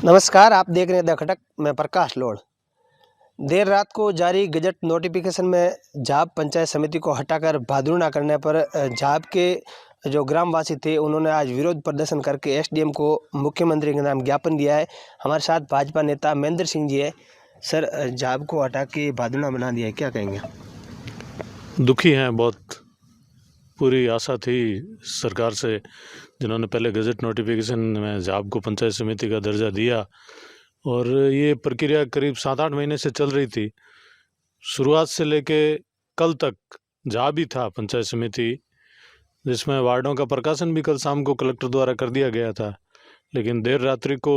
नमस्कार, आप देख रहे हैं द खटक। मैं प्रकाश लोढ़। देर रात को जारी गजट नोटिफिकेशन में झाब पंचायत समिति को हटाकर भादुड़ना करने पर झाब के जो ग्रामवासी थे उन्होंने आज विरोध प्रदर्शन करके एसडीएम को मुख्यमंत्री के नाम ज्ञापन दिया है। हमारे साथ भाजपा नेता महेंद्र सिंह जी है। सर, झाब को हटा के भादुड़ना बना दिया है, क्या कहेंगे? दुखी हैं बहुत। पूरी आशा थी सरकार से, जिन्होंने पहले गजट नोटिफिकेशन में झाब को पंचायत समिति का दर्जा दिया, और ये प्रक्रिया करीब 7-8 महीने से चल रही थी। शुरुआत से लेके कल तक झाब ही था पंचायत समिति, जिसमें वार्डों का प्रकाशन भी कल शाम को कलेक्टर द्वारा कर दिया गया था। लेकिन देर रात्रि को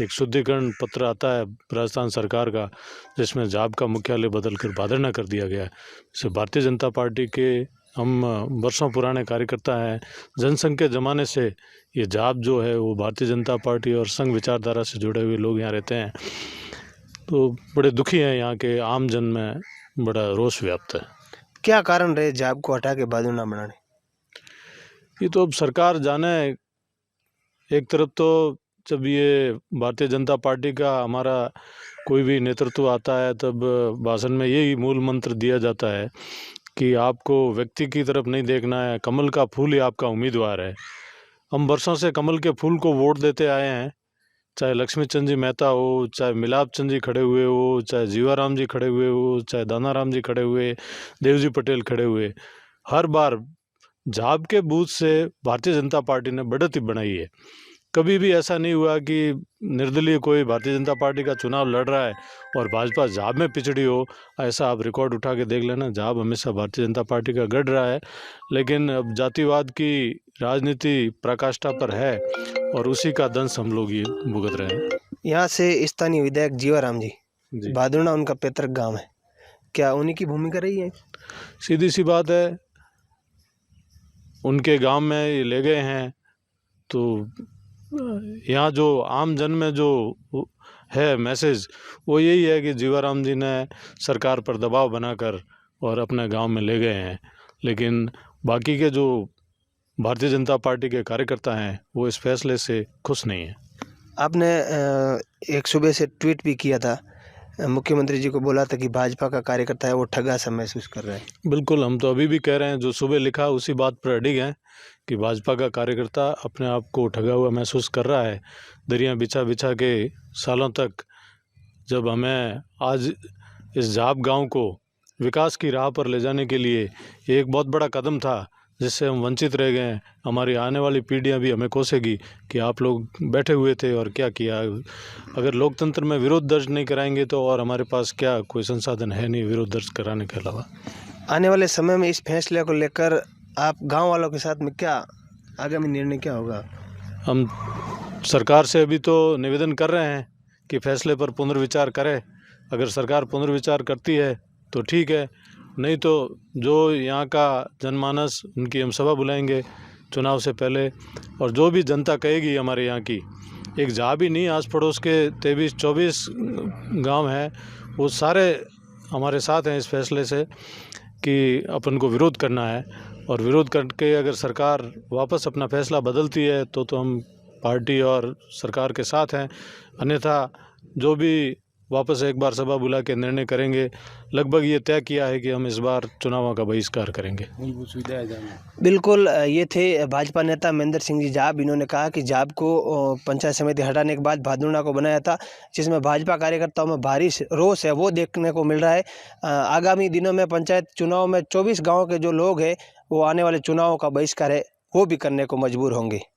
एक शुद्धिकरण पत्र आता है राजस्थान सरकार का, जिसमें झाब का मुख्यालय बदलकर भादरना कर दिया गया है। इसे भारतीय जनता पार्टी के हम वर्षों पुराने कार्यकर्ता हैं। जनसंघ के ज़माने से ये झाब जो है वो भारतीय जनता पार्टी और संघ विचारधारा से जुड़े हुए लोग यहाँ रहते हैं, तो बड़े दुखी हैं। यहाँ के आम जन में बड़ा रोष व्याप्त है। क्या कारण रहे झाब को हटा के भादुड़ना बनाने? ये तो अब सरकार जाने। एक तरफ तो जब ये भारतीय जनता पार्टी का हमारा कोई भी नेतृत्व आता है, तब भाषण में यही मूल मंत्र दिया जाता है कि आपको व्यक्ति की तरफ नहीं देखना है, कमल का फूल ही आपका उम्मीदवार है। हम वर्षों से कमल के फूल को वोट देते आए हैं, चाहे लक्ष्मी चंद जी मेहता हो, चाहे मिलाप चंद जी खड़े हुए हो, चाहे जीवाराम जी खड़े हुए हो, चाहे दानाराम जी खड़े हुए, देवजी पटेल खड़े हुए। हर बार झाब के बूथ से भारतीय जनता पार्टी ने बढ़त ही बनाई है। कभी भी ऐसा नहीं हुआ कि निर्दलीय कोई भारतीय जनता पार्टी का चुनाव लड़ रहा है और भाजपा झाब में पिछड़ी हो। ऐसा आप रिकॉर्ड उठा के देख लेना, झाब हमेशा भारतीय जनता पार्टी का गढ़ रहा है। लेकिन अब जातिवाद की राजनीति प्रकाष्ठा पर है और उसी का दंश हम लोग ये भुगत रहे हैं। यहाँ से स्थानीय विधायक जीवाराम जी, भादुड़ना उनका पैतृक गाँव है, क्या उन्हीं की भूमिका रही है? सीधी सी बात है, उनके गांव में ये ले गए हैं, तो यहाँ जो आम जन में जो है मैसेज वो यही है कि जीवाराम जी ने सरकार पर दबाव बनाकर और अपने गांव में ले गए हैं। लेकिन बाकी के जो भारतीय जनता पार्टी के कार्यकर्ता हैं वो इस फैसले से खुश नहीं हैं। आपने एक सुबह से ट्वीट भी किया था, मुख्यमंत्री जी को बोला था कि भाजपा का कार्यकर्ता है वो ठगा सा महसूस कर रहा है। बिल्कुल, हम तो अभी भी कह रहे हैं, जो सुबह लिखा उसी बात पर अडिग हैं कि भाजपा का कार्यकर्ता अपने आप को ठगा हुआ महसूस कर रहा है। दरियां बिछा बिछा के सालों तक जब हमें आज इस झाब गांव को विकास की राह पर ले जाने के लिए एक बहुत बड़ा कदम था, जिससे हम वंचित रह गए। हमारी आने वाली पीढ़ियां भी हमें कोसेगी कि आप लोग बैठे हुए थे और क्या किया। अगर लोकतंत्र में विरोध दर्ज नहीं कराएंगे तो और हमारे पास क्या कोई संसाधन है नहीं विरोध दर्ज कराने के अलावा। आने वाले समय में इस फैसले को लेकर आप गांव वालों के साथ में क्या आगामी निर्णय क्या होगा? हम सरकार से अभी तो निवेदन कर रहे हैं कि फैसले पर पुनर्विचार करें। अगर सरकार पुनर्विचार करती है तो ठीक है, नहीं तो जो यहाँ का जनमानस, उनकी हम सभा बुलाएंगे चुनाव से पहले, और जो भी जनता कहेगी हमारे यहाँ की, एक झाब ही नहीं, आस पड़ोस के 23-24 गांव हैं, वो सारे हमारे साथ हैं इस फैसले से कि अपन को विरोध करना है। और विरोध करके अगर सरकार वापस अपना फैसला बदलती है तो हम पार्टी और सरकार के साथ हैं। अन्यथा जो भी वापस एक बार सभा बुला के निर्णय करेंगे, लगभग ये तय किया है कि हम इस बार चुनावों का बहिष्कार करेंगे। बिल्कुल, ये थे भाजपा नेता महेंद्र सिंह जी झाब। इन्होंने कहा कि झाब को पंचायत समिति हटाने के बाद भादुड़ना को बनाया था, जिसमें भाजपा कार्यकर्ताओं में भारी रोष है वो देखने को मिल रहा है। आगामी दिनों में पंचायत चुनाव में 24 गाँव के जो लोग हैं वो आने वाले चुनावों का बहिष्कार है वो भी करने को मजबूर होंगे।